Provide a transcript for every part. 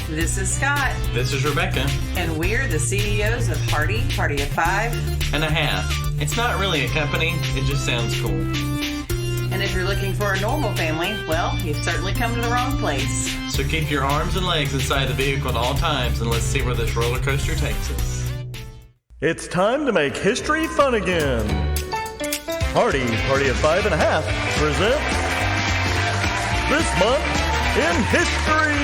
This is Scott. This is Rebecca. And we're the CEOs of Party of 5.5. It's not really a company, it just sounds cool. And if you're looking for a normal family, well, you've certainly come to the wrong place. So keep your arms and legs inside the vehicle at all times, and let's see where this roller coaster takes us. It's time to make history fun again. Party of 5.5 presents This Month in History.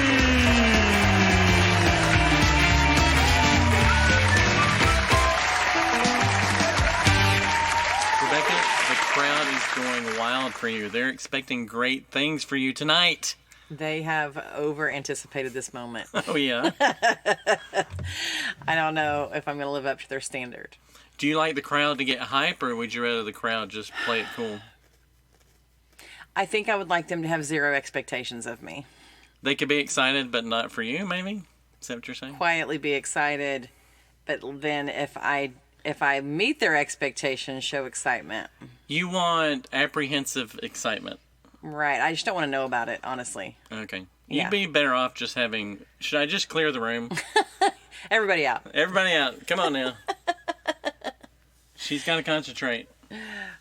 Rebecca, the crowd is going wild for you. They're expecting great things for you tonight. They have over-anticipated this moment. Oh, yeah? I don't know if I'm going to live up to their standard. Do you like the crowd to get hype, or would you rather the crowd just play it cool? I think I would like them to have zero expectations of me. They could be excited, but not for you, maybe? Is that what you're saying? Quietly be excited, but then if I meet their expectations, show excitement. You want apprehensive excitement. Right. I just don't want to know about it, honestly. Okay. Yeah. You'd be better off just having... Should I just clear the room? Everybody out. Everybody out. Come on now. She's got to concentrate.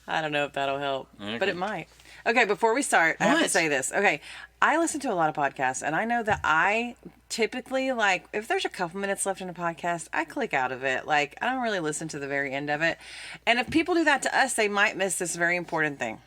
I don't know if that'll help, Okay. but it might. Okay, before we start, I have to say this. Okay, I listen to a lot of podcasts, and I know that I typically, like, if there's a couple minutes left in a podcast, I click out of it. Like, I don't really listen to the very end of it. And if people do that to us, they might miss this very important thing.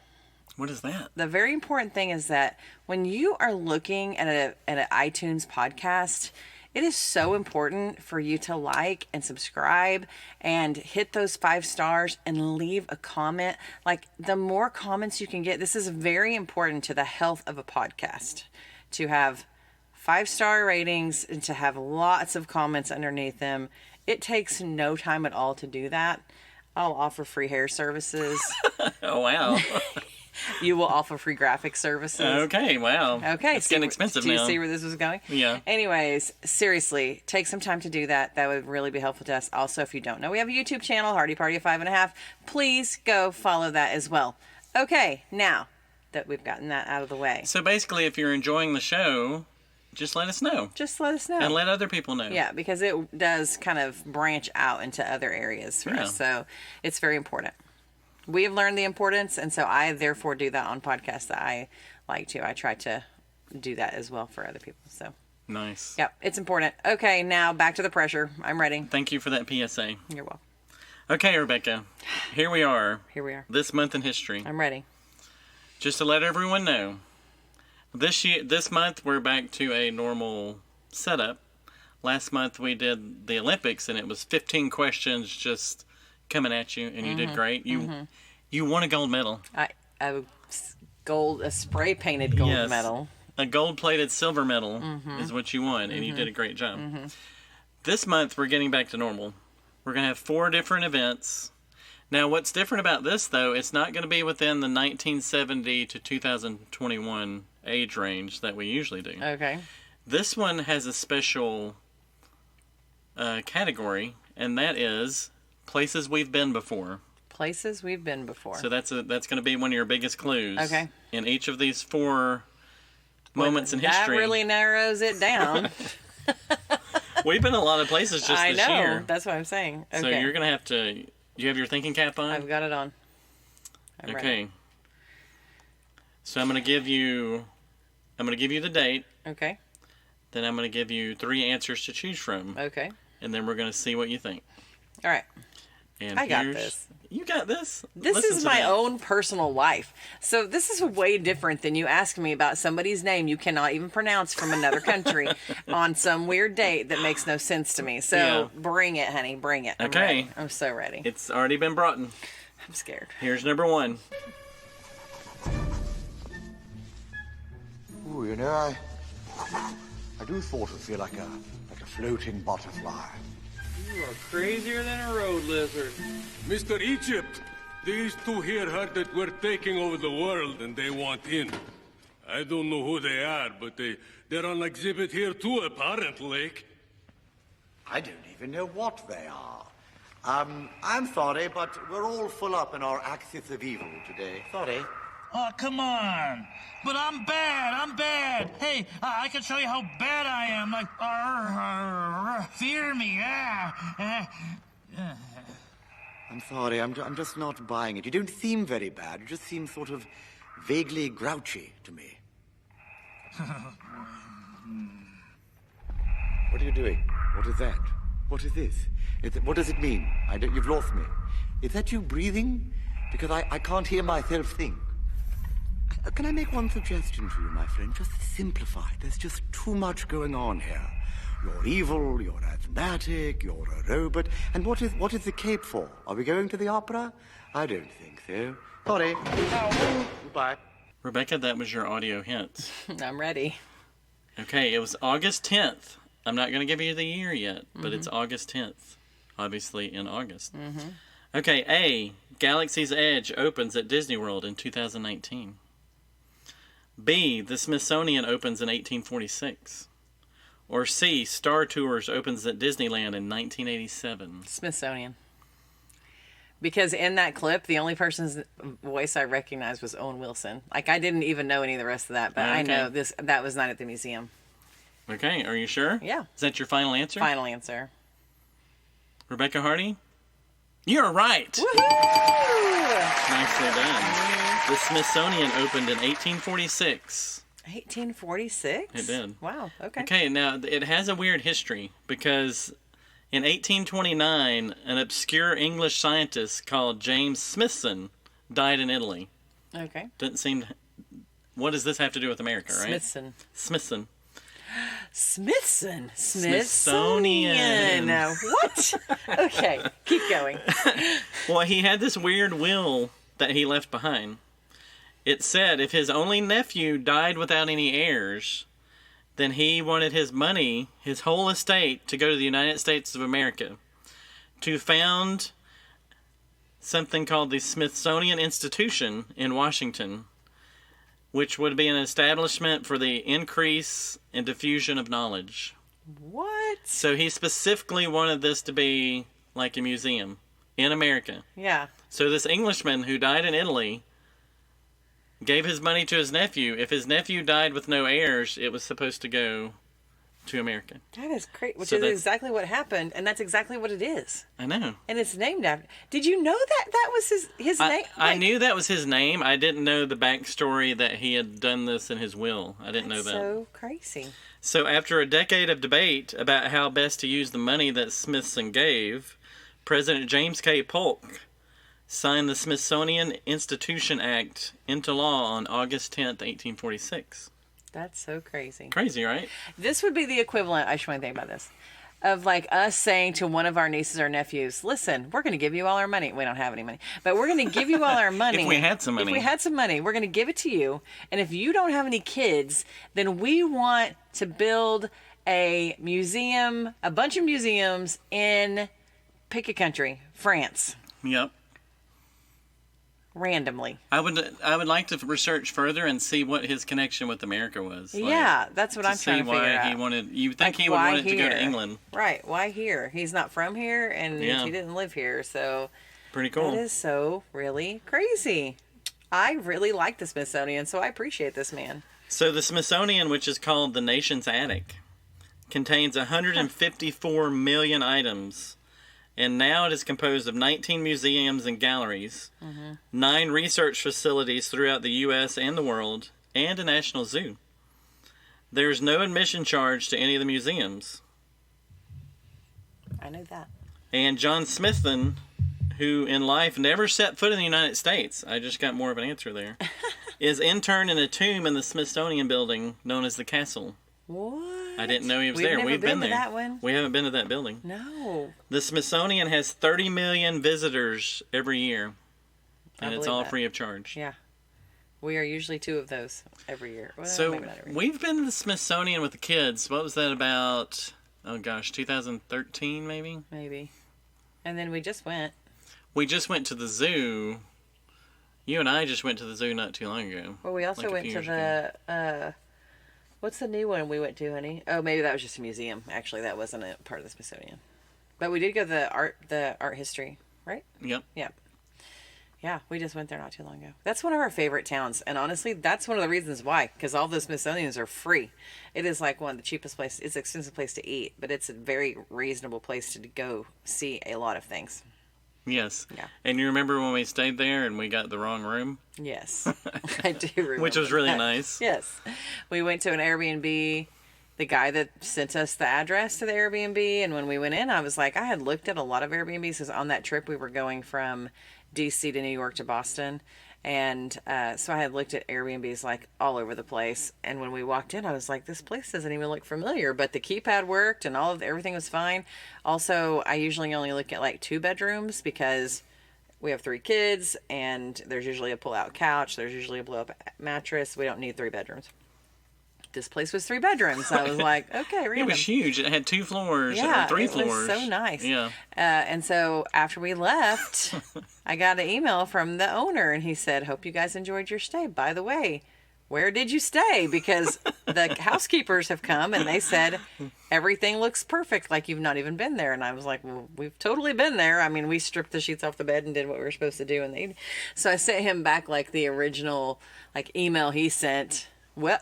What is that? The very important thing is that when you are looking at an iTunes podcast, it is so important for you to like and subscribe and hit those 5 stars and leave a comment. Like, the more comments you can get, this is very important to the health of a podcast, to have 5-star ratings and to have lots of comments underneath them. It takes no time at all to do that. I'll offer free hair services. Oh, wow. You will offer free graphic services. Okay, wow. Okay. It's getting expensive now. Do now. you see where this was going? Yeah. Anyways, seriously, take some time to do that. That would really be helpful to us. Also, if you don't know, we have a YouTube channel, Party of 5.5. Please go follow that as well. Okay, now that we've gotten that out of the way. So basically, if you're enjoying the show, just let us know. Just let us know. And let other people know. Yeah, because it does kind of branch out into other areas for us. So it's very important. We have learned the importance, and so I therefore do that on podcasts that I like to. I try to do that as well for other people. So Nice. Yep, it's important. Okay, now back to the pressure. I'm ready. Thank you for that PSA. You're welcome. Okay, Rebecca, here we are. Here we are. This month in history. I'm ready. Just to let everyone know, this month we're back to a normal setup. Last month we did the Olympics, and it was 15 questions just coming at you, and you did great. You won a gold medal. A spray painted gold medal. A gold-plated silver medal is what you won, and you did a great job. This month, we're getting back to normal. We're going to have 4 different events. Now, what's different about this, though, it's not going to be within the 1970 to 2021 age range that we usually do. Okay. This one has a special category, and that is places we've been before. Places we've been before. So that's going to be one of your biggest clues. Okay. In each of these 4 moments in history. That really narrows it down. We've been a lot of places just this year. I know. That's what I'm saying. Okay. So you're going to have to... Do you have your thinking cap on? I've got it on. I'm ready. So I'm going to give you the date. Okay. Then I'm going to give you 3 answers to choose from. Okay. And then we're going to see what you think. All right. And I got this. You got this? This is my own personal life. So this is way different than you ask me about somebody's name you cannot even pronounce from another country on some weird date that makes no sense to me. So bring it, honey. Bring it. Okay. I'm so ready. It's already been brought in. I'm scared. Here's number 1. Ooh, you know, I do sort of feel like a floating butterfly. You are crazier than a road lizard. Mr. Egypt, these 2 here heard that we're taking over the world and they want in. I don't know who they are, but they're on exhibit here too, apparently. I don't even know what they are. I'm sorry, but we're all full up in our axis of evil today. Sorry. Oh, come on. But I'm bad. Hey, I can show you how bad I am. Like, fear me. I'm sorry, I'm just not buying it. You don't seem very bad. You just seem sort of vaguely grouchy to me. What are you doing? What is that? What is this? What does it mean? You've lost me. Is that you breathing? Because I can't hear myself think. Can I make one suggestion to you, my friend? Just simplify. There's just too much going on here. You're evil, you're asthmatic, you're a robot. And what is the cape for? Are we going to the opera? I don't think so. Sorry. Goodbye. Rebecca, that was your audio hint. I'm ready. Okay, it was August 10th. I'm not going to give you the year yet, but it's August 10th. Obviously in August. Okay, A, Galaxy's Edge opens at Disney World in 2019. B, the Smithsonian opens in 1846. Or C, Star Tours opens at Disneyland in 1987. Smithsonian. Because in that clip, the only person's voice I recognized was Owen Wilson. Like, I didn't even know any of the rest of that, but I know that was not at the museum. Okay, are you sure? Yeah. Is that your final answer? Final answer. Rebecca Hardy? You're right! Woohoo! Nicely done. The Smithsonian opened in 1846. 1846? It did. Wow, okay. Okay, now it has a weird history because in 1829, an obscure English scientist called James Smithson died in Italy. Okay. Doesn't seem... What does this have to do with America, right? Smithson. Smithsonian. What? Okay, keep going. Well, he had this weird will that he left behind. It said if his only nephew died without any heirs, then he wanted his money, his whole estate, to go to the United States of America to found something called the Smithsonian Institution in Washington, which would be an establishment for the increase and diffusion of knowledge. What? So he specifically wanted this to be like a museum in America. Yeah. So this Englishman who died in Italy gave his money to his nephew. If his nephew died with no heirs, it was supposed to go to America. That is crazy, which So is that's- exactly what happened, and that's exactly what it is. I know. And it's named after... Did you know that was his name? I knew that was his name. I didn't know the backstory that he had done this in his will. I didn't know that. So crazy. So after a decade of debate about how best to use the money that Smithson gave, President James K. Polk signed the Smithsonian Institution Act into law on August 10th, 1846. That's so crazy. Crazy, right? This would be the equivalent, I just want to think about this, of like us saying to one of our nieces or nephews, listen, we're going to give you all our money. We don't have any money, but we're going to give you all our money. If we had some money. If we had some money, we're going to give it to you. And if you don't have any kids, then we want to build a museum, a bunch of museums in, pick a country, France. Yep. Randomly. I would like to research further and see what his connection with America was. Yeah, that's what I'm trying to figure out. See why he wanted... You would think Like, he would why want it to go to here? England. Right. Why here? He's not from here, and Yeah. he didn't live here, so... Pretty cool. That is so really crazy. I really like the Smithsonian, so I appreciate this man. So the Smithsonian, which is called the Nation's Attic, contains 154 million items, and now it is composed of 19 museums and galleries, 9 research facilities throughout the U.S. and the world, and a national zoo. There is no admission charge to any of the museums. I know that. And John Smithson, who in life never set foot in the United States, I just got more of an answer there, is interned in a tomb in the Smithsonian building known as the Castle. What? I didn't know he was We've there. never We've been been to there. that one? We haven't been to that building. No. The Smithsonian has 30 million visitors every year, and it's believe all that. free of charge. Yeah. We are usually 2 of those every year. Well, So maybe not every year. we've been to the Smithsonian with the kids. What was that about? Oh gosh, 2013 maybe? Maybe. And then we just went. We just went to the zoo. You and I just went to the zoo not too long ago. Well, we also Like a went few to years ago. the, what's the new one we went to, honey? Oh, maybe that was just a museum. Actually, that wasn't a part of the Smithsonian. But we did go to the art history, right? Yep. Yeah. Yeah, we just went there not too long ago. That's one of our favorite towns. And honestly, that's one of the reasons why. Because all the Smithsonian's are free. It is like one of the cheapest places. It's an expensive place to eat. But it's a very reasonable place to go see a lot of things. Yes. Yeah. And you remember when we stayed there and we got the wrong room? Yes. I do remember. Which was really that. nice. Yes. We went to an Airbnb. The guy that sent us the address to the Airbnb. And when we went in, I was like, I had looked at a lot of Airbnbs. Because on that trip, we were going from DC to New York to Boston. And so I had looked at Airbnbs like all over the place. And when we walked in, I was like, this place doesn't even look familiar. But the keypad worked and everything was fine. Also, I usually only look at like 2 bedrooms because we have 3 kids. And there's usually a pull-out couch. There's usually a blow-up mattress. We don't need 3 bedrooms. This place was 3 bedrooms. I was like, okay, random. It was huge. It had 2 floors Yeah, or 3 it floors. was so nice. Yeah. And so after we left, I got an email from the owner, and he said, hope you guys enjoyed your stay. By the way, where did you stay? Because the housekeepers have come, and they said, everything looks perfect, like you've not even been there. And I was like, well, we've totally been there. I mean, we stripped the sheets off the bed and did what we were supposed to do. So I sent him back, like, the original email he sent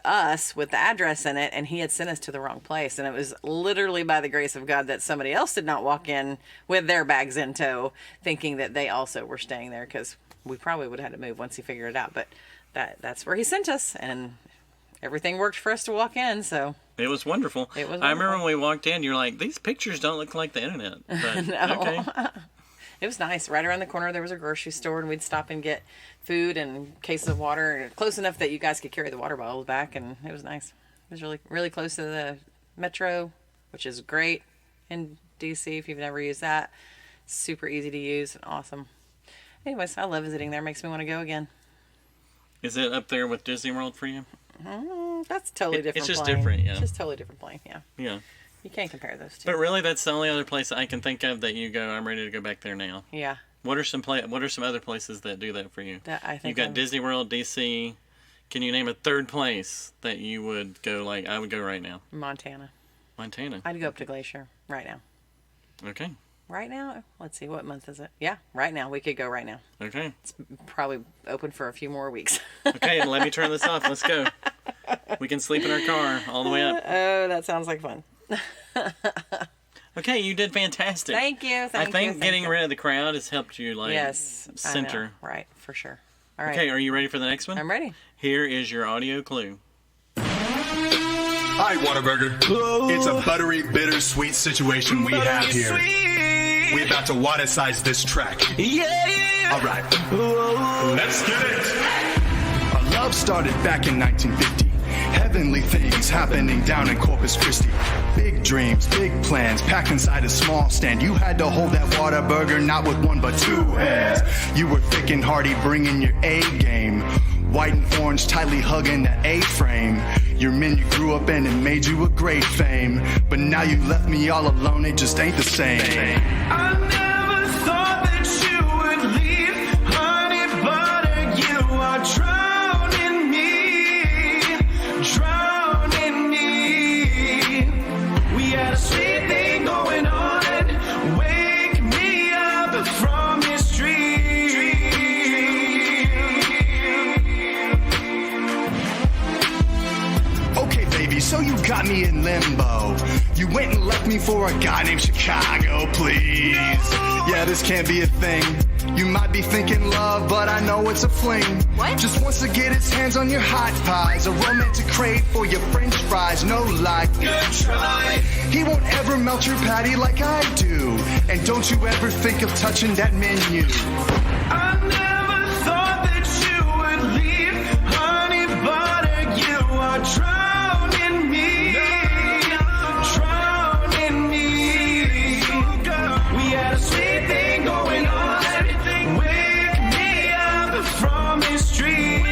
us with the address in it, and he had sent us to the wrong place. And it was literally by the grace of God that somebody else did not walk in with their bags in tow thinking that they also were staying there, because we probably would have had to move once he figured it out. But that's where he sent us, and everything worked for us to walk in. So it was wonderful. It was I remember wonderful. when we walked in, you're like, these pictures don't look like the internet. But, No. okay. It was nice. Right around the corner there was a grocery store, and we'd stop and get food and cases of water, close enough that you guys could carry the water bottles back, and it was nice. It was really, really close to the metro, which is great in DC if you've never used that. Super easy to use and awesome. Anyways, I love visiting there. Makes me want to go again. Is it up there with Disney World for you? That's totally different. It's just plane. different, yeah. It's just totally different plane, yeah. Yeah. You can't compare those two. But really, that's the only other place I can think of that you go, I'm ready to go back there now. Yeah. What are some other places that do that for you? That I think You've got Disney World, DC. Can you name a third place that you would go, like, I would go right now? Montana. Montana. I'd go up to Glacier right now. Okay. Right now? Let's see, what month is it? Yeah, right now. We could go right now. Okay. It's probably open for a few more weeks. Okay, let me turn this off. Let's go. We can sleep in our car all the way up. Oh, that sounds like fun. Okay, you did fantastic. Thank you. I think getting rid of the crowd has helped you, like, yes, center. I know. Right, for sure. All right. Okay, are you ready for the next one? I'm ready. Here is your audio clue. Hi, Whataburger. It's a buttery, bittersweet situation we have here. We're about to water-size this track. Yeah! All right. Let's get it! Our love started back in 1950. Heavenly things happening down in Corpus Christi. Big dreams, big plans, packed inside a small stand. You had to hold that Whataburger not with 1 but 2 hands. You were thick and hearty, bringing your A game. White and orange, tightly hugging the A-frame. Your menu grew up and it made you a great fame. But now you left me all alone, it just ain't the same. I never thought that you would leave, honey butter. You are drowning me. We had a sweet thing going on. Wake me up from this dream. Okay, baby, so you got me in limbo. You went and left me for a guy named Chicago, please. Yeah, this can't be a thing. You might be thinking love, but I know it's a fling. What? Just wants to get his hands on your hot pies. A romantic crave for your french fries. No lie. Good try. He won't ever melt your patty like I do. And don't you ever think of touching that menu. I never thought that you would leave, honey butter. You are drowning me. We had a sweet thing going on. Wake me up from this dream.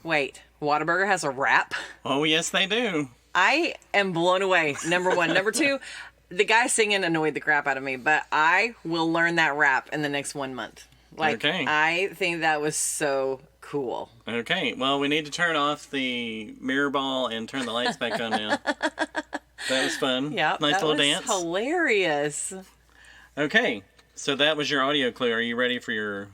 Wait, Whataburger has a rap? Oh, yes, they do. I am blown away, number one. Number two, the guy singing annoyed the crap out of me, but I will learn that rap in the next 1 month. Like, Okay. I think that was so cool. Okay, well, we need to turn off the mirror ball and turn the lights back on now. That was fun. Yeah, nice that little was dance. Hilarious. Okay, so that was your audio clue. Are you ready for your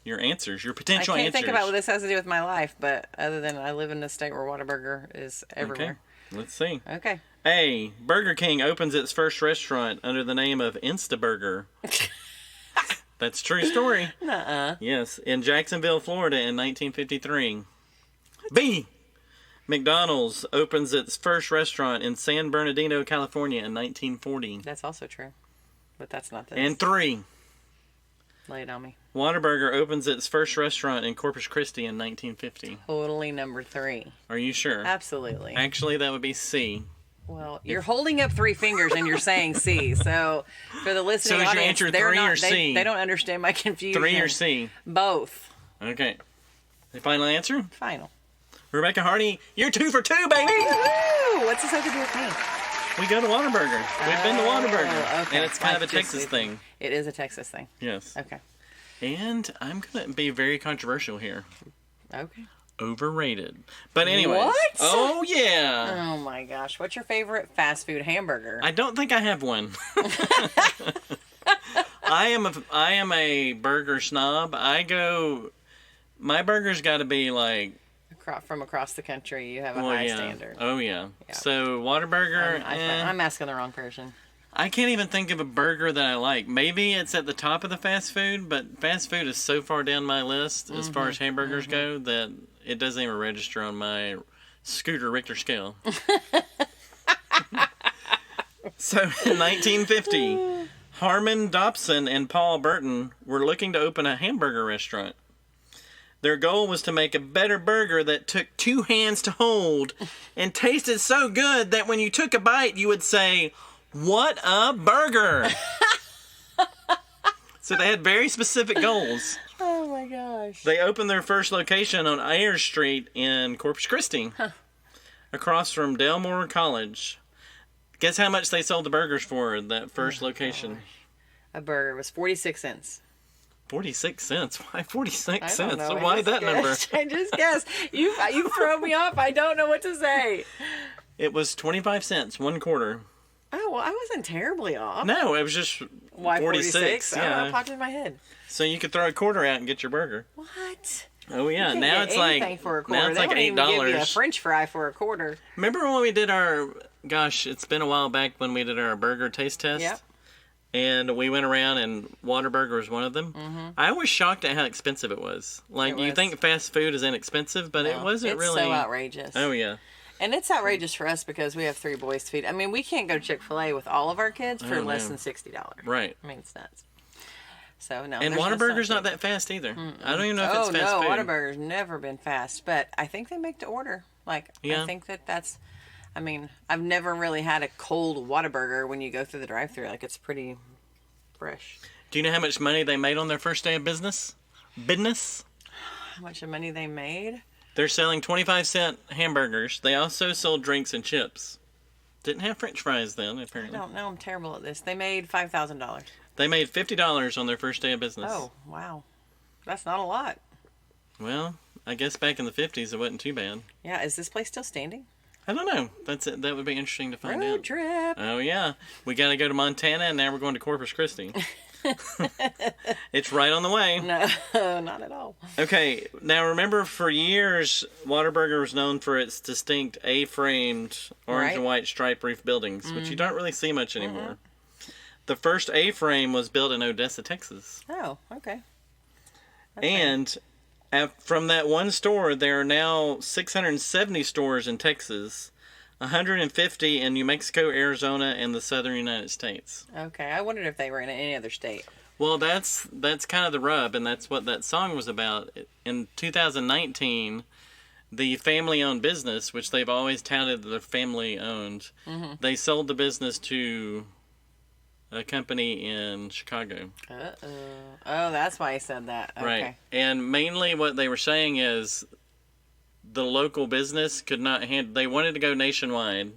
answers, your potential I can't answers? think about what this has to do with my life, but other than I live in a state where Whataburger is everywhere. Okay, let's see. Okay. A. Burger King opens its first restaurant under the name of Instaburger. That's a true story. Nuh-uh. Yes, in Jacksonville, Florida in 1953. B. McDonald's opens its first restaurant in San Bernardino, California in 1940. That's also true, but that's not this. And 3. Lay it on me. Whataburger opens its first restaurant in Corpus Christi in 1950. Totally number 3. Are you sure? Absolutely. Actually, that would be C. Well, you're holding up 3 fingers and you're saying C. So for the listening So is your audience, answer they're 3 not, or C? They don't understand my confusion. 3 or C? Both. Okay. The final answer? Final. Rebecca Hardy, you're 2 for 2, baby! Woo! What's this have to do with me? We go to Whataburger. We've been to Whataburger. Okay. And it's kind of a Just Texas thing. It is a Texas thing. Yes. Okay. And I'm going to be very controversial here. Okay. Overrated. But anyway. What? Oh, yeah. Oh, my gosh. What's your favorite fast food hamburger? I don't think I have one. I am a burger snob. My burger's got to be like... From across the country, you have a high standard. Oh, yeah. So, Whataburger... I'm asking the wrong person. I can't even think of a burger that I like. Maybe it's at the top of the fast food, but fast food is so far down my list as far as hamburgers go that it doesn't even register on my Scooter Richter scale. So in 1950, Harmon Dobson and Paul Burton were looking to open a hamburger restaurant. Their goal was to make a better burger that took 2 hands to hold and tasted so good that when you took a bite, you would say, "What a burger!" So they had very specific goals. Oh my gosh. They opened their first location on Ayers Street in Corpus Christi, across from Delmore College. Guess how much they sold the burgers for that first location? Gosh. A burger was 46 cents. 46 cents? Why 46 I cents? don't know. So why that number? I just guessed. You throw me off. I don't know what to say. It was 25 cents, 1 quarter. Oh, well, I wasn't terribly off. No, it was just Why 46. I don't know, Yeah. it popped in my head. So you could throw a quarter out and get your burger. What? Oh yeah, You can't now get it's anything like for a quarter. now it's They like don't even give you a $8. French fry for a quarter. Remember when we did our? Gosh, it's been a while back when we did our burger taste test. Yep. And we went around, and Whataburger was one of them. Mm-hmm. I was shocked at how expensive it was. Like, you think fast food is inexpensive, but it wasn't really. It's so outrageous. Oh, yeah. And it's outrageous for us because we have 3 boys to feed. I mean, we can't go to Chick-fil-A with all of our kids for less than $60. Right. I mean, it's nuts. So, no. And Whataburger's not that fast either. I don't even know if it's fast food. Whataburger's never been fast. But I think they make to order. Like, Yeah. I think that's... I mean, I've never really had a cold Whataburger when you go through the drive-thru. Like, it's pretty fresh. Do you know how much money they made on their first day of business? How much money they made? They're selling 25-cent hamburgers. They also sold drinks and chips. Didn't have French fries then, apparently. I don't know. I'm terrible at this. They made $5,000. They made $50 on their first day of business. Oh, wow. That's not a lot. Well, I guess back in the 50s it wasn't too bad. Yeah, is this place still standing? I don't know. That's it. That would be interesting to find Road out. trip. Oh, yeah. We got to go to Montana, and now we're going to Corpus Christi. It's right on the way. No, not at all. Okay, now remember for years, Whataburger was known for its distinct A-framed orange and white stripe roof buildings, which you don't really see much anymore. The first A-frame was built in Odessa, Texas. Oh, okay. And from that one store, there are now 670 stores in Texas, 150 in New Mexico, Arizona, and the southern United States. Okay, I wondered if they were in any other state. Well, that's kind of the rub, and that's what that song was about. In 2019, the family-owned business, which they've always touted that they're family-owned, they sold the business to a company in Chicago. Uh-oh. Oh, that's why he said that. Okay. Right. And mainly what they were saying is the local business could not handle... They wanted to go nationwide,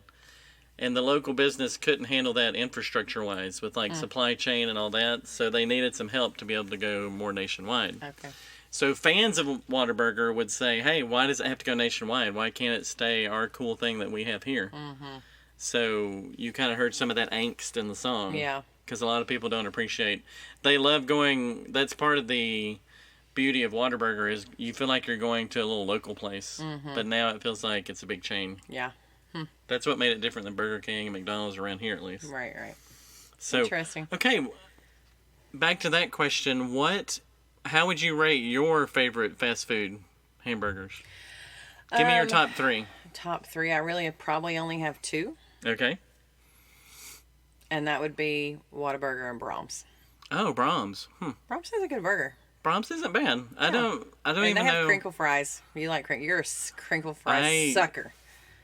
and the local business couldn't handle that infrastructure-wise with, like, supply chain and all that, so they needed some help to be able to go more nationwide. Okay. So fans of Whataburger would say, hey, why does it have to go nationwide? Why can't it stay our cool thing that we have here? Mm-hmm. So you kind of heard some of that angst in the song. Yeah. Because a lot of people don't appreciate. They love going. That's part of the beauty of Whataburger is you feel like you're going to a little local place. Mm-hmm. But now it feels like it's a big chain. Yeah. That's what made it different than Burger King and McDonald's around here, at least. Right, right. So, interesting. Okay, back to that question. How would you rate your favorite fast food hamburgers? Give me your top 3. Top 3. I really probably only have 2. Okay. And that would be Whataburger and Brahms. Oh, Brahms. Brahms is a good burger. Brahms isn't bad. I don't even they have know. crinkle fries. You like crinkle? You're a crinkle fry sucker.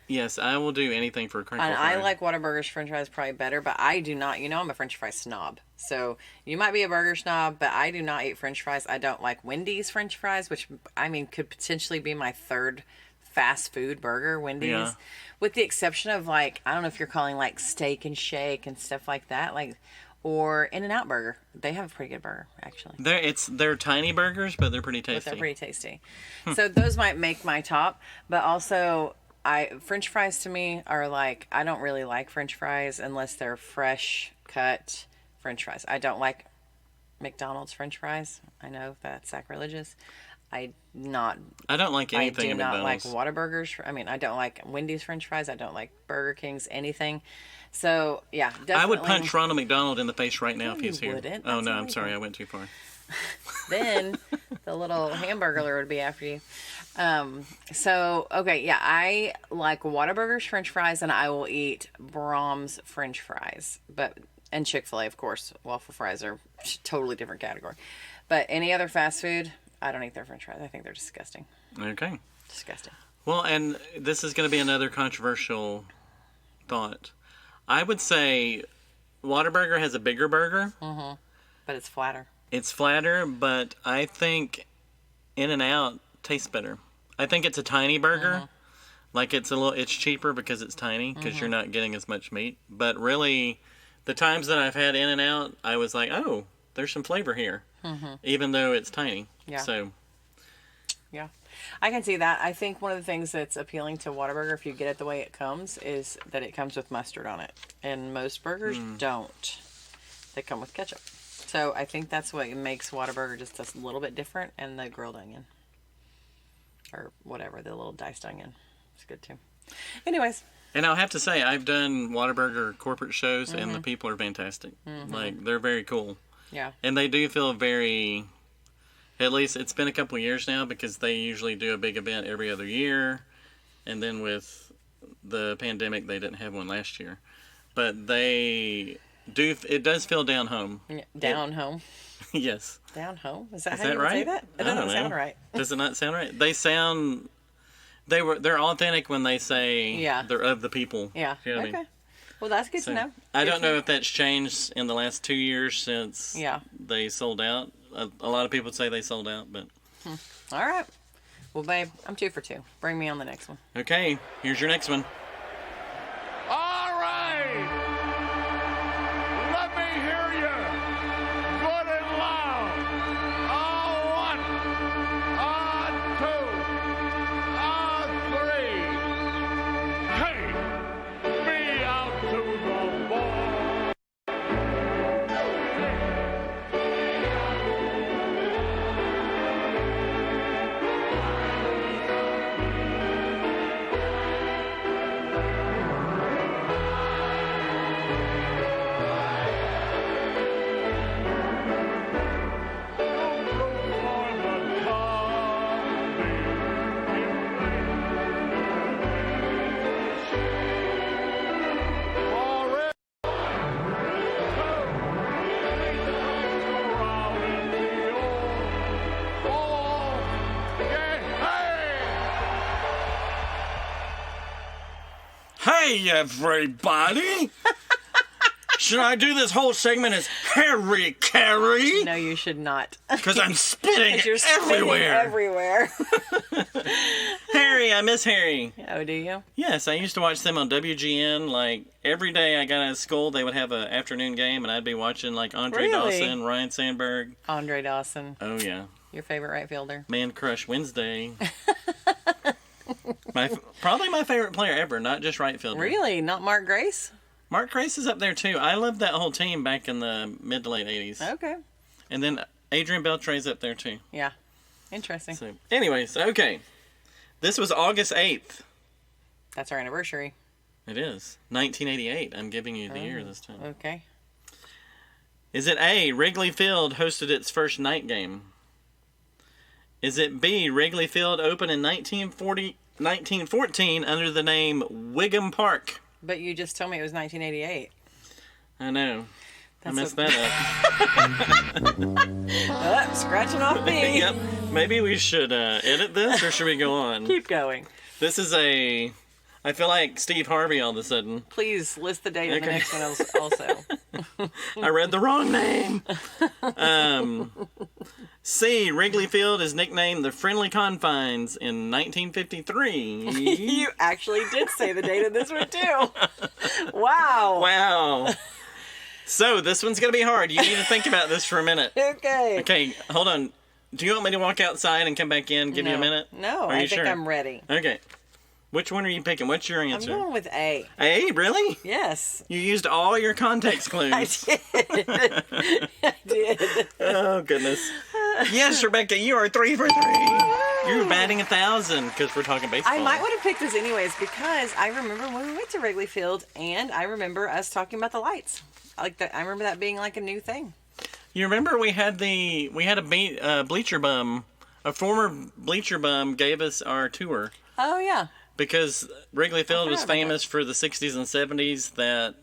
Yes, I will do anything for a crinkle And fry. I like Whataburger's French fries probably better, but I do not. You know, I'm a French fry snob. So you might be a burger snob, but I do not eat French fries. I don't like Wendy's French fries, which I mean could potentially be my third fast food burger. Wendy's, Yeah. with the exception of like I don't know if you're calling like Steak and Shake and stuff like that, like or In-N-Out Burger. They have a pretty good burger actually. They're tiny burgers, but they're pretty tasty. But they're pretty tasty. So those might make my top, but also. French fries to me are like, I don't really like French fries unless they're fresh cut French fries. I don't like McDonald's French fries. I know that's sacrilegious. I don't like anything I at do not McDonald's. like Whataburgers. I mean, I don't like Wendy's French fries. I don't like Burger King's anything. So, yeah, definitely. I would punch Ronald McDonald in the face right now if he's here. Wouldn't. Oh, That's no, I'm illegal. sorry. I went too far. Then the little hamburger would be after you. Okay, yeah, I like Whataburger's French fries, and I will eat Brahms French fries, and Chick-fil-A, of course. Waffle fries are totally different category. But any other fast food, I don't eat their French fries. I think they're disgusting. Okay. Disgusting. Well, and this is going to be another controversial thought. I would say Whataburger has a bigger burger. Mm-hmm. But it's flatter. It's flatter, but I think In-N-Out tastes better. I think it's a tiny burger. Mm-hmm. Like it's cheaper because it's tiny because you're not getting as much meat. But really, the times that I've had In-N-Out, I was like, oh, there's some flavor here, even though it's tiny. Yeah. So. Yeah, I can see that. I think one of the things that's appealing to Whataburger, if you get it the way it comes, is that it comes with mustard on it. And most burgers don't. They come with ketchup. So I think that's what makes Whataburger just a little bit different. And the grilled onion. Or whatever, the little diced onion. It's good too. Anyways. And I'll have to say, I've done Whataburger corporate shows, and the people are fantastic. Like, they're very cool. Yeah. And they do feel very... At least it's been a couple of years now because they usually do a big event every other year. And then with the pandemic, they didn't have one last year. But it does feel down home. Yeah, down home. Yes. Down home? Is that how that you right? say that? It doesn't sound right. Does it not sound right? They're authentic when they say they're of the people. Yeah. You know what I Okay. mean? Well, that's good to know. I don't know if that's changed in the last 2 years since they sold out. A lot of people say they sold out, but... All right. Well, babe, I'm 2 for 2. Bring me on the next one. Okay, here's your next one. All right! Let me hear you! Good and loud! On 1, on 2, on 3! Take me out to the ball! Hey, everybody! Should I do this whole segment as Harry Carey? No, you should not. Because I'm spitting 'Cause you're spitting everywhere. everywhere. Harry, I miss Harry. Oh, do you? Yes, I used to watch them on WGN. Like, every day I got out of school, they would have an afternoon game, and I'd be watching, like, Andre Really? Dawson, Ryan Sandberg. Andre Dawson. Oh, yeah. Your favorite right fielder? Man Crush Wednesday. Probably my favorite player ever, not just right fielder. Really? Not Mark Grace? Mark Grace is up there too. I loved that whole team back in the mid to late 80s. Okay. And then Adrian Beltre's up there too. Yeah. Interesting. So, anyways, okay. This was August 8th. That's our anniversary. It is. 1988. I'm giving you the year this time. Okay. Is it A, Wrigley Field hosted its first night game? Is it B, Wrigley Field opened in 1914 under the name Wigham Park? But you just told me it was 1988. I know. I messed that up. Scratching off me. Yep. Maybe we should edit this, or should we go on? Keep going. This is a... I feel like Steve Harvey all of a sudden. Please list the date in the next one also. I read the wrong name. C, Wrigley Field is nicknamed the Friendly Confines in 1953. You actually did say the date of this one too. Wow. Wow. So this one's going to be hard. You need to think about this for a minute. Okay. Okay, hold on. Do you want me to walk outside and come back in, give you a minute? No, Are I you think sure? I'm ready. Okay. Which one are you picking? What's your I'm answer? going with A. A, really? Yes. You used all your context clues. I did. I did. Oh, goodness. Yes, Rebecca, you are 3 for 3. You're batting 1,000 because we're talking baseball. I might would have picked this anyways because I remember when we went to Wrigley Field and I remember us talking about the lights. Like that, I remember that being like a new thing. You remember we had a bleacher bum, a former bleacher bum gave us our tour. Oh, yeah. Because Wrigley Field was about famous for the 60s and 70s that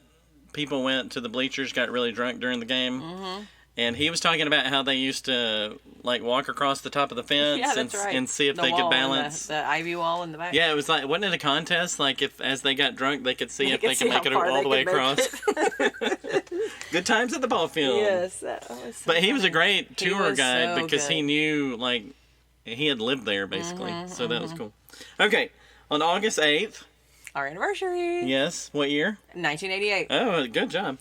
people went to the bleachers, got really drunk during the game. Mm-hmm. And he was talking about how they used to like walk across the top of the fence and see if they could balance. The ivy wall in the back. Yeah, it was like, wasn't it a contest? Like if as they got drunk, they could see if they could make it all the way across. Good times at the ball field. Yes. That was so but he was a funny. great tour guide because he good. knew, like, he had lived there basically. So that was cool. Okay, on August 8th. Our anniversary. Yes, what year? 1988. Oh, good job.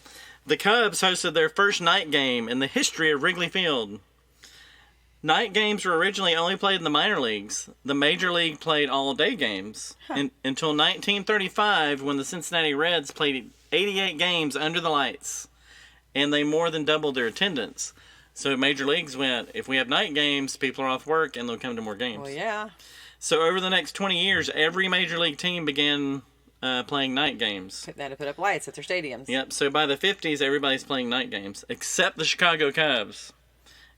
The Cubs hosted their first night game in the history of Wrigley Field. Night games were originally only played in the minor leagues. The major league played all-day games until 1935 when the Cincinnati Reds played 88 games under the lights, and they more than doubled their attendance. So major leagues went, if we have night games, people are off work, and they'll come to more games. Well, yeah. So over the next 20 years, every major league team began playing night games. They had to put up lights at their stadiums. Yep, so by the 50s, everybody's playing night games, except the Chicago Cubs.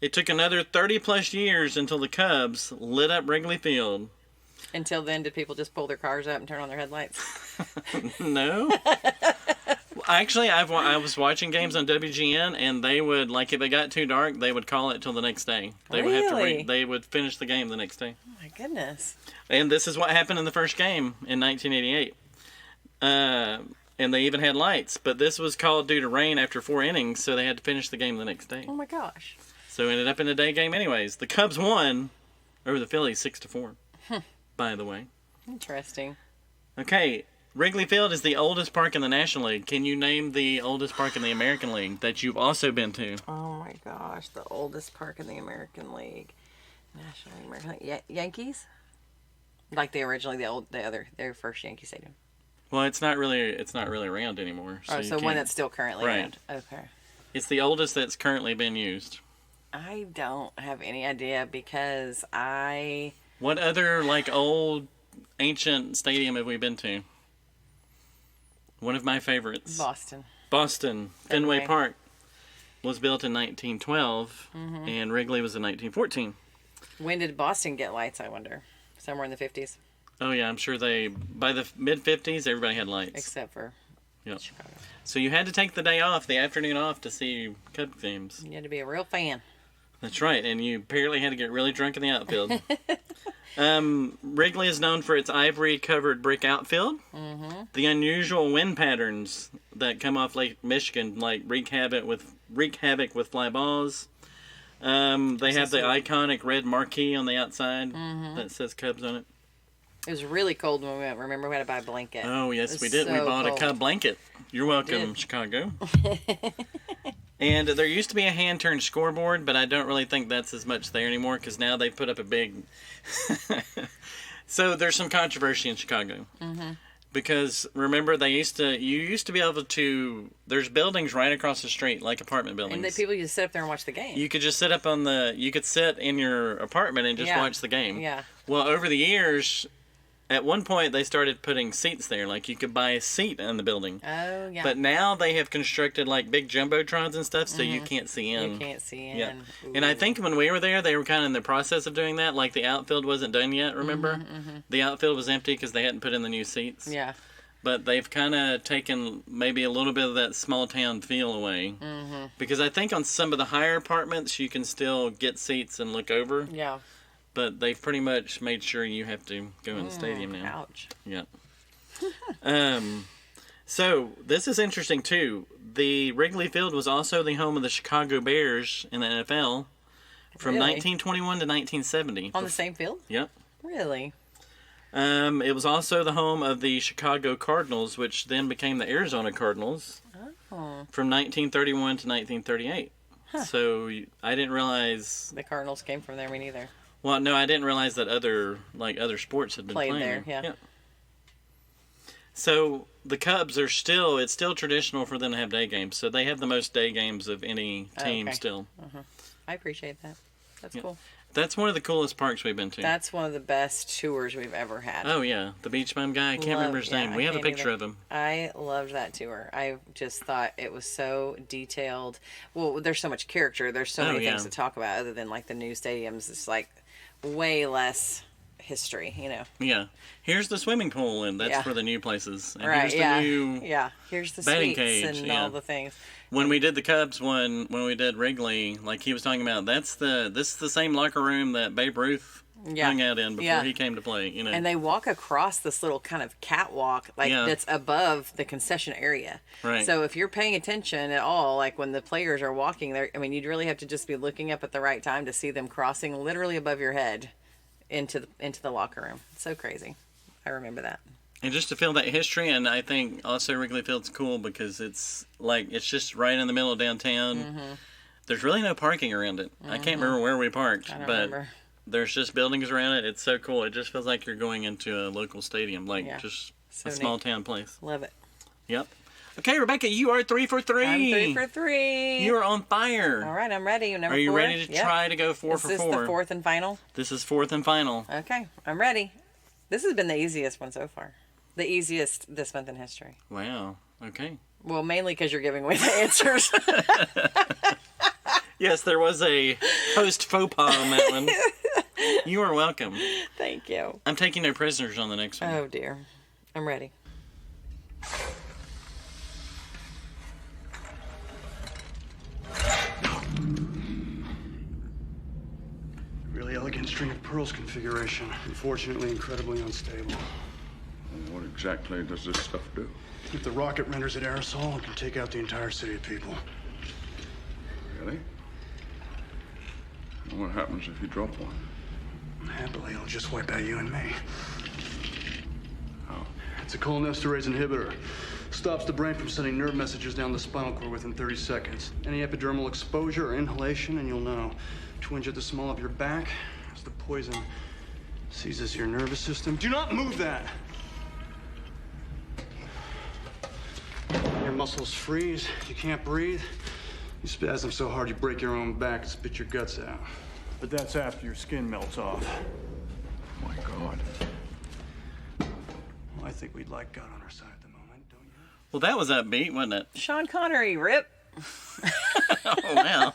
It took another 30-plus years until the Cubs lit up Wrigley Field. Until then, did people just pull their cars up and turn on their headlights? No. Actually, I was watching games on WGN, and they would, like, if it got too dark, they would call it till the next day. They would have to they would finish the game the next day. Oh, my goodness. And this is what happened in the first game in 1988. And they even had lights, but this was called due to rain after 4 innings, so they had to finish the game the next day. Oh my gosh. So it ended up in a day game anyways. The Cubs won over the Phillies 6-4, by the way. Interesting. Okay, Wrigley Field is the oldest park in the National League. Can you name the oldest park in the American League that you've also been to? Oh my gosh, the oldest park in the American League. National League, American League. Yankees? Like their first Yankee Stadium. Well, it's not really around anymore. So one that's still currently around. Okay. It's the oldest that's currently been used. I don't have any idea because What other like old ancient stadium have we been to? One of my favorites. Boston. Fenway Park was built in 1912 and Wrigley was in 1914. When did Boston get lights, I wonder? Somewhere in the 50s? Oh, yeah, I'm sure by the mid-50s, everybody had lights. Except for Chicago. So you had to take the day off, the afternoon off, to see Cub games. You had to be a real fan. That's right, and you apparently had to get really drunk in the outfield. Wrigley is known for its ivory-covered brick outfield. Mm-hmm. The unusual wind patterns that come off Lake Michigan, like wreak havoc with fly balls. They have the iconic red marquee on the outside that says Cubs on it. It was really cold when we went. Remember, we had to buy a blanket. Oh, yes, we did. We bought a Cub blanket. You're welcome, Chicago. And there used to be a hand-turned scoreboard, but I don't really think that's as much there anymore because now they've put up a big... So there's some controversy in Chicago. Mm-hmm. Because remember, you used to be able to... There's buildings right across the street, like apartment buildings. And people used to sit up there and watch the game. You could just sit up you could sit in your apartment and just watch the game. Yeah. Well, over the years... At one point, they started putting seats there. Like, you could buy a seat in the building. Oh, yeah. But now they have constructed, like, big jumbotrons and stuff, so you can't see in. You can't see in. Yeah. And I think when we were there, they were kind of in the process of doing that. Like, the outfield wasn't done yet, remember? The outfield was empty because they hadn't put in the new seats. Yeah. But they've kind of taken maybe a little bit of that small-town feel away. Because I think on some of the higher apartments, you can still get seats and look over. Yeah. But they've pretty much made sure you have to go in the stadium now. Ouch. Yeah. So, this is interesting, too. The Wrigley Field was also the home of the Chicago Bears in the NFL from 1921 to 1970. On the same field? Yep. Really? It was also the home of the Chicago Cardinals, which then became the Arizona Cardinals from 1931 to 1938. Huh. So, I didn't realize... The Cardinals came from there, me neither. Well, no, I didn't realize that other sports had been played playing there. Yeah. So the Cubs it's still traditional for them to have day games. So they have the most day games of any team still. I appreciate that. That's cool. That's one of the coolest parks we've been to. That's one of the best tours we've ever had. Oh, yeah. The beach bum guy. I can't remember his name. We have a picture of him. I loved that tour. I just thought it was so detailed. Well, there's so much character. There's so many things to talk about other than, like, the new stadiums. It's, like, way less history, you know. Yeah. Here's the swimming pool, and that's for the new places. And right, here's the new here's the batting suites cage and all the things. When we did the Cubs when we did Wrigley, like he was talking about, this is the same locker room that Babe Ruth hung out in before he came to play, you know. And they walk across this little kind of catwalk, that's above the concession area. Right. So if you're paying attention at all, like when the players are walking there, I mean, you'd really have to just be looking up at the right time to see them crossing literally above your head into the locker room. It's so crazy. I remember that. And just to feel that history, and I think also Wrigley Field's cool because it's just right in the middle of downtown. There's really no parking around it. I can't remember where we parked, but there's just buildings around it. It's so cool. It just feels like you're going into a local stadium, just a small town place. Love it. Yep. Okay, Rebecca, you are 3 for 3. I'm 3 for 3. You are on fire. All right, I'm ready. Are you ready to try to go 4 for 4? Is this the fourth and final? This is fourth and final. Okay, I'm ready. This has been the easiest one so far. The easiest this month in history. Wow. Okay. Well, mainly because you're giving away the answers. Yes, there was a host faux pas on that one. You are welcome. Thank you. I'm taking no prisoners on the next one. Oh, dear. I'm ready. Really elegant string of pearls configuration. Unfortunately, incredibly unstable. What exactly does this stuff do? If the rocket renders it aerosol, it can take out the entire city of people. Really? And what happens if you drop one? Happily, it'll just wipe out you and me. How? It's a cholinesterase inhibitor. Stops the brain from sending nerve messages down the spinal cord within 30 seconds. Any epidermal exposure or inhalation, and you'll know. Twinge at the small of your back as the poison seizes your nervous system. Do not move that! Your muscles freeze, you can't breathe. You spasm so hard you break your own back and spit your guts out. But that's after your skin melts off. My God. Well, I think we'd like God on our side at the moment, don't you? Well, that was upbeat, wasn't it? Sean Connery, rip. Oh, wow.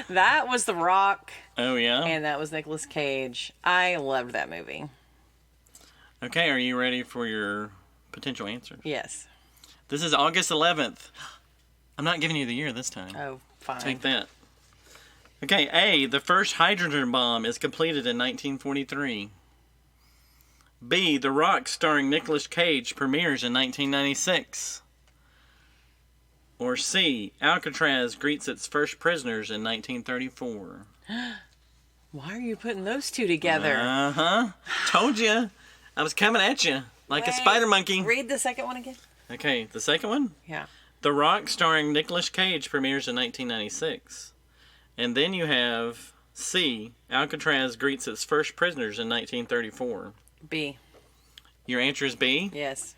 That was The Rock. Oh, yeah? And that was Nicolas Cage. I loved that movie. Okay, are you ready for your potential answers? Yes. This is August 11th. I'm not giving you the year this time. Oh, fine. Take that. Okay, A, the first hydrogen bomb is completed in 1943. B, The Rock starring Nicolas Cage premieres in 1996. Or C, Alcatraz greets its first prisoners in 1934. Why are you putting those two together? Uh-huh. Told you. I was coming at you like a spider monkey. Read the second one again. Okay, the second one? Yeah. The Rock starring Nicolas Cage premieres in 1996. And then you have C. Alcatraz greets its first prisoners in 1934. B. Your answer is B? Yes.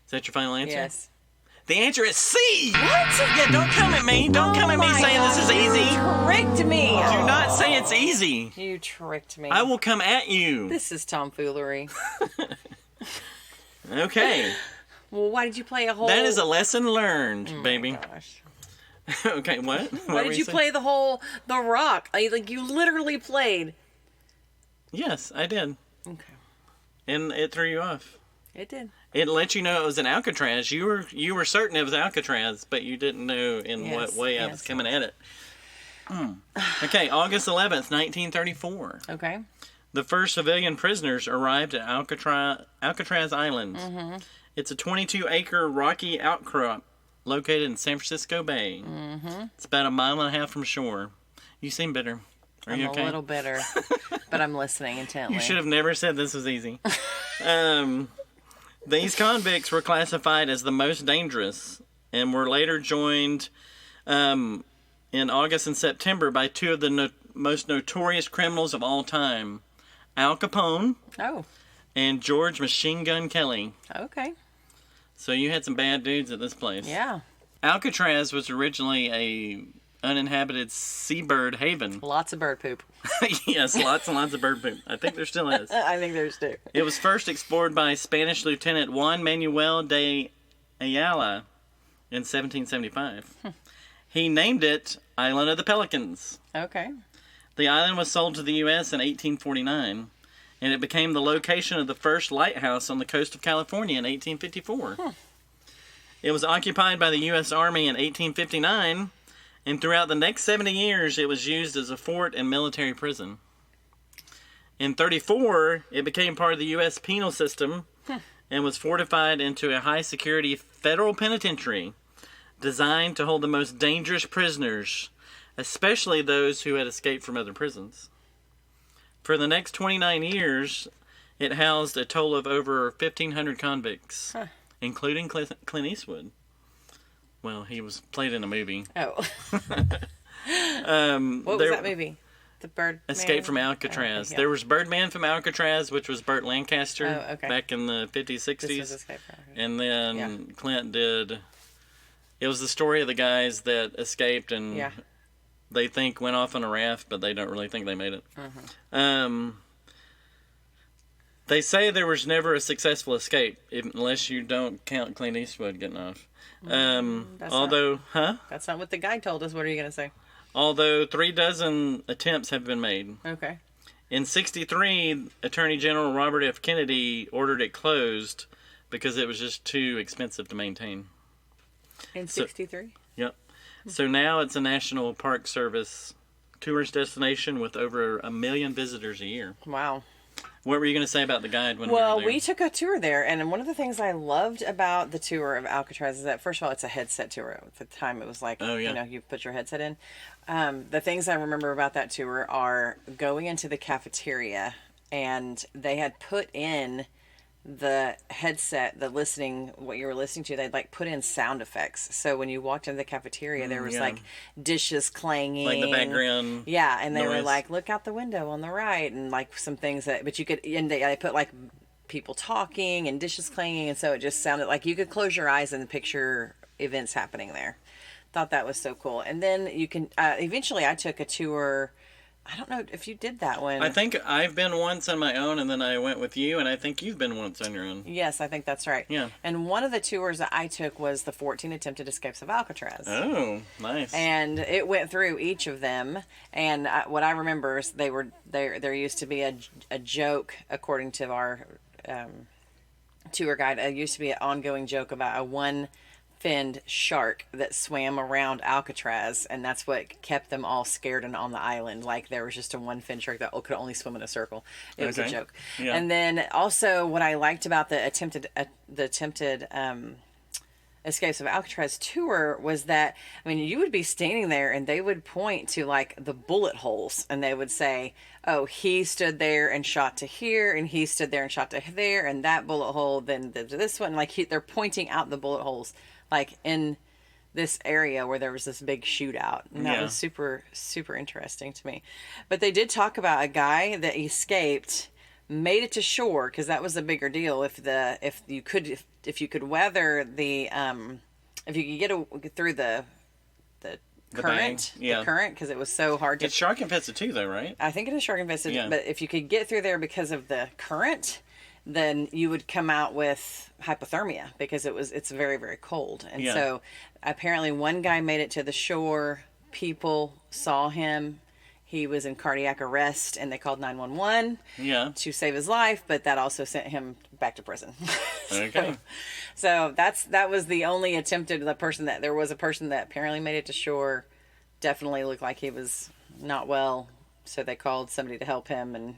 Is that your final answer? Yes. The answer is C! What? Yeah, don't come at me. Don't come at me saying this is easy. You tricked me. Do not say it's easy. You tricked me. I will come at you. This is tomfoolery. Okay. Well, why did you play a whole... That is a lesson learned, baby. Gosh. Okay, what? Why did you play the whole The Rock? Like, you literally played. Yes, I did. Okay. And it threw you off. It did. It let you know it was an Alcatraz. You were certain it was Alcatraz, but you didn't know in what way I was coming at it. Okay, August 11th, 1934. Okay. The first civilian prisoners arrived at Alcatraz Island. Mm-hmm. It's a 22-acre rocky outcrop located in San Francisco Bay. Mm-hmm. It's about a mile and a half from shore. You seem bitter. Are you okay? I'm a little bitter, but I'm listening intently. You should have never said this was easy. These convicts were classified as the most dangerous and were later joined in August and September by two of the most notorious criminals of all time, Al Capone and George Machine Gun Kelly. Okay. So you had some bad dudes at this place. Yeah. Alcatraz was originally a uninhabited seabird haven. Lots of bird poop. Yes, lots and lots of bird poop. I think there still is. I think there's too. It was first explored by Spanish Lieutenant Juan Manuel de Ayala in 1775. He named it Island of the Pelicans. Okay. The island was sold to the U.S. in 1849, and it became the location of the first lighthouse on the coast of California in 1854. It was occupied by the U.S. Army in 1859, and throughout the next 70 years, it was used as a fort and military prison. In 1934, it became part of the U.S. penal system and was fortified into a high-security federal penitentiary designed to hold the most dangerous prisoners, especially those who had escaped from other prisons. For the next 29 years, it housed a total of over 1,500 convicts, including Clint Eastwood. Well, he was played in a movie. Oh. What was that movie? The Birdman? Escape from Alcatraz. Okay, yeah. There was Birdman from Alcatraz, which was Burt Lancaster back in the 50s, 60s. This was Escape from Alcatraz. And then Clint did... It was the story of the guys that escaped and they think went off on a raft, but they don't really think they made it. They say there was never a successful escape, unless you don't count Clint Eastwood getting off. That's not what the guy told us. What are you going to say? Although 36 attempts have been made. Okay. In 1963, Attorney General Robert F. Kennedy ordered it closed because it was just too expensive to maintain. In 1963? Yep. So now it's a National Park Service tourist destination with over 1 million visitors a year. Wow. What were you going to say about the guide when we were there? We took a tour there, and one of the things I loved about the tour of Alcatraz is that, first of all, it's a headset tour. At the time, it was like, you put your headset in. The things I remember about that tour are going into the cafeteria, and they had put in the headset, what you were listening to, they'd like put in sound effects. So when you walked into the cafeteria, there was like dishes clanging, like the background. Yeah, and they noise. were like, look out the window on the right, and like some things but you could, and they put like people talking and dishes clanging, and so it just sounded like you could close your eyes and picture events happening there. Thought that was so cool. And then you can eventually I took a tour. I don't know if you did that one. I think I've been once on my own, and then I went with you, and I think you've been once on your own. Yes, I think that's right. Yeah. And one of the tours that I took was the 14 Attempted Escapes of Alcatraz. Oh, nice. And it went through each of them, and what I remember is there used to be a joke, according to our tour guide, it used to be an ongoing joke about a one-finned shark that swam around Alcatraz, and that's what kept them all scared and on the island. Like there was just a one-finned shark that could only swim in a circle. It was a joke. Yeah. And then also what I liked about the attempted Escapes of Alcatraz tour was that, I mean, you would be standing there and they would point to like the bullet holes, and they would say, oh, he stood there and shot to here, and he stood there and shot to there, and that bullet hole then to this one. Like they're pointing out the bullet holes, like in this area where there was this big shootout. And that was super, super interesting to me. But they did talk about a guy that escaped, made it to shore, because that was a bigger deal. If you could weather the if you could get through the current, the current, because it was so hard to. It's shark infested too, though, right? I think it is shark infested, but if you could get through there because of the current, then you would come out with hypothermia because it's very, very cold. And so apparently one guy made it to the shore. People saw him. He was in cardiac arrest, and they called 911 to save his life, but that also sent him back to prison. Okay. So that was the only attempted there was a person that apparently made it to shore. Definitely looked like he was not well, so they called somebody to help him. And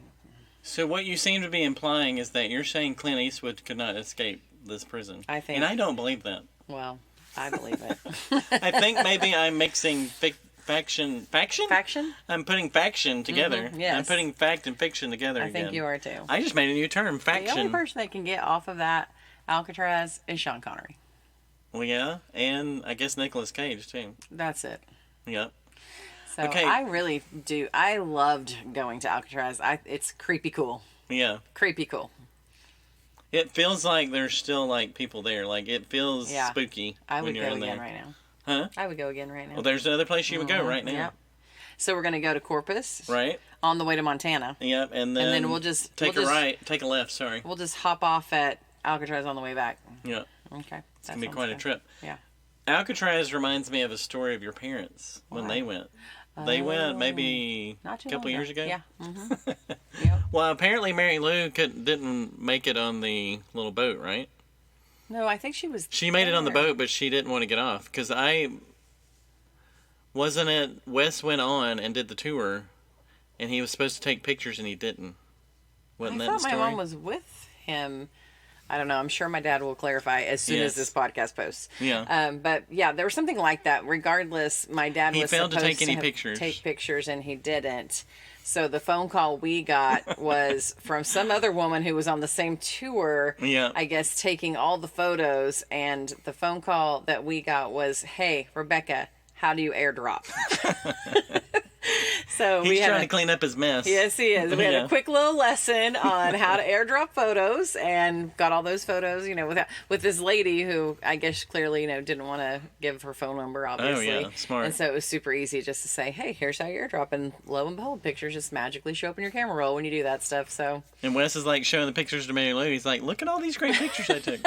so what you seem to be implying is that you're saying Clint Eastwood could not escape this prison. I think, and I don't believe that. Well, I believe it. I think maybe I'm mixing faction. I'm putting faction together. Yes. I'm putting fact and fiction together again. I think you are too. I just made a new term, faction. The only person that can get off of that Alcatraz is Sean Connery. Well, yeah, and I guess Nicolas Cage too. That's it. Yep. So I really do. I loved going to Alcatraz. It's creepy cool. Yeah. Creepy cool. It feels like there's still like people there. Like it feels spooky. I would when you're go in again there. right now. Huh? I would go again right now. Well, there's another place you would go right now. Yep. So we're gonna go to Corpus. Right. On the way to Montana. Yep, and then we'll just take a left. Sorry. We'll just hop off at Alcatraz on the way back. Yep. Okay. It's gonna be quite a trip. Yeah. Alcatraz reminds me of a story of your parents when they went. They went maybe a couple years ago. Yeah. Mm-hmm. Yep. Well, apparently Mary Lou didn't make it on the little boat, right? No, I think she was. She made it on the boat, but she didn't want to get off because wasn't it. Wes went on and did the tour, and he was supposed to take pictures and he didn't. Wasn't that the story? I thought my mom was with him. I don't know. I'm sure my dad will clarify as soon as this podcast posts. Yeah. But yeah, there was something like that. Regardless, my dad was failed supposed to take pictures, and he didn't. So the phone call we got was from some other woman who was on the same tour. Yeah. I guess taking all the photos, and the phone call that we got was, "Hey, Rebecca, how do you airdrop?" So he's trying to clean up his mess. Yes, he is. We had a quick little lesson on how to airdrop photos, and got all those photos, with this lady who I guess clearly, didn't want to give her phone number, obviously. Oh, yeah, smart. And so it was super easy just to say, hey, here's how you airdrop, and lo and behold, pictures just magically show up in your camera roll when you do that stuff. So. And Wes is like showing the pictures to Mary Lou. He's like, look at all these great pictures I took.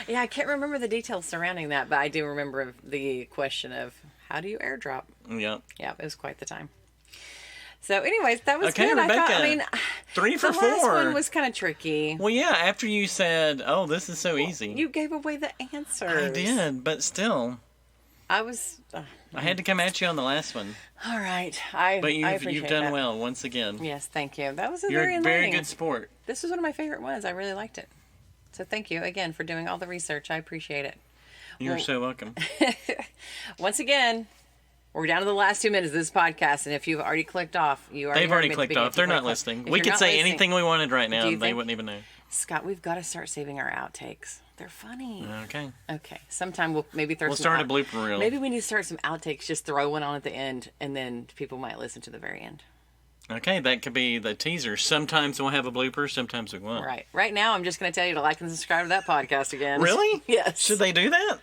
Yeah, I can't remember the details surrounding that, but I do remember the question of, how do you airdrop? Yeah. Yeah, it was quite the time. So, anyways, that was good. Rebecca, 3 for 4. The last one was kind of tricky. Well, yeah, after you said, oh, this is so easy. You gave away the answers. I did, but still. I had to come at you on the last one. All right. But you've done well once again. Yes, thank you. That was You're very a enlightening. very good sport. This was one of my favorite ones. I really liked it. So thank you again for doing all the research. I appreciate it. You're so welcome. Once again, we're down to the last 2 minutes of this podcast, and if you've already clicked off, they've already clicked off. They're not listening. We could say anything we wanted right now, and they wouldn't even know. Scott, we've got to start saving our outtakes. They're funny. Okay. Sometime we'll maybe we'll start a blooper reel. Maybe we need to start some outtakes. Just throw one on at the end, and then people might listen to the very end. Okay, that could be the teaser. Sometimes we'll have a blooper, sometimes we won't. Right. Right now, I'm just going to tell you to like and subscribe to that podcast again. Really? Yes. Should they do that?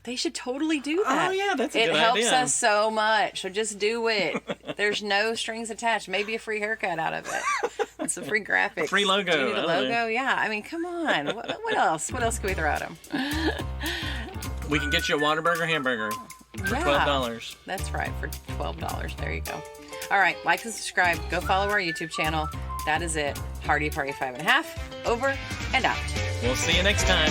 They should totally do that. Oh, yeah, that's a good idea. It helps us so much, so just do it. There's no strings attached. Maybe a free haircut out of it. It's a free graphic. Free logo. Do you need a logo? Yeah. I mean, come on. What else? What else can we throw at them? We can get you a Whataburger hamburger for $12. That's right, for $12. There you go. All right, like and subscribe. Go follow our YouTube channel. That is it. Hardy Party 5.5. Over and out. We'll see you next time.